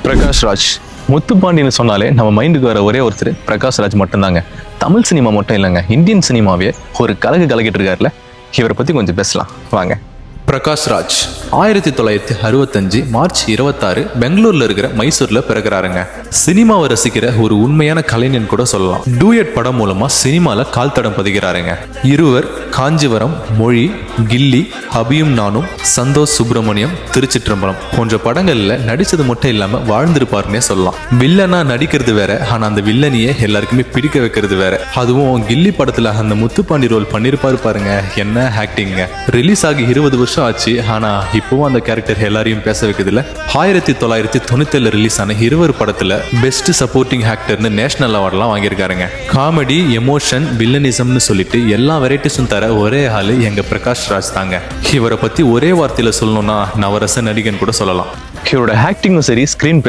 பிரகாஷ் ராஜ். முத்துப்பாண்டின்னு சொன்னாலே நம்ம மைண்டுக்கு வர ஒரே ஒருத்தர் பிரகாஷ் ராஜ் மட்டும்தாங்க. தமிழ் சினிமா மட்டும் இல்லைங்க, இந்தியன் சினிமாவே ஒரு கலக்கிட்டு இருக்காருல. இவரை பற்றி கொஞ்சம் பேசலாம் வாங்க. பிரகாஷ் ராஜ் 1965 மார்ச் 26 பெங்களூர்ல இருக்கிற மைசூர்ல பிறகுறாருங்க. சினிமாவை ரசிக்கிற ஒரு உண்மையான கலைஞன் கூட சொல்லலாம். டூயட் படம் மூலமா சினிமால கால் தடம் பதிகிறாருங்க. இருவர், காஞ்சிவரம், மொழி, கில்லி, அபியும் நானும், சந்தோஷ் சுப்பிரமணியம், திருச்சிற்றம்பலம் போன்ற படங்கள்ல நடிச்சது மட்டும் இல்லாம வாழ்ந்திருப்பாருன்னே சொல்லலாம். வில்லனா நடிக்கிறது வேற, ஆனா அந்த வில்லனியே எல்லாருக்குமே பிடிக்க வைக்கிறது வேற. அதுவும் கில்லி படத்துல அந்த முத்துப்பாண்டி ரோல் பண்ணிருப்பாரு பாருங்க, என்ன ஆக்டிங்க. ரிலீஸ் ஆகி 20 வருஷம் ஆச்சு, ஆனா இப்பவும் அந்த கேரக்டர் எல்லாரையும் பேச வைக்கிறதுல. 1997 ரிலீஸ் ஆன இருவர் படத்துல பெஸ்ட் சப்போர்ட்டிங் ஆக்டர்னு நேஷனல் அவார்ட்லாம் வாங்கியிருக்காருங்க. காமெடி, எமோஷன், வில்லனிசம்னு சொல்லிட்டு எல்லா வெரைட்டிஸும் தர ஒரே ஆளு எங்க பிரகாஷ் ராஜ் தாங்க. இவரை பத்தி ஒரே வார்த்தையில சொல்லணும்னா நவரச நடிகன் கூட சொல்லலாம். இவரோட ஆக்டிங்கும் சரி, ஸ்கிரீன்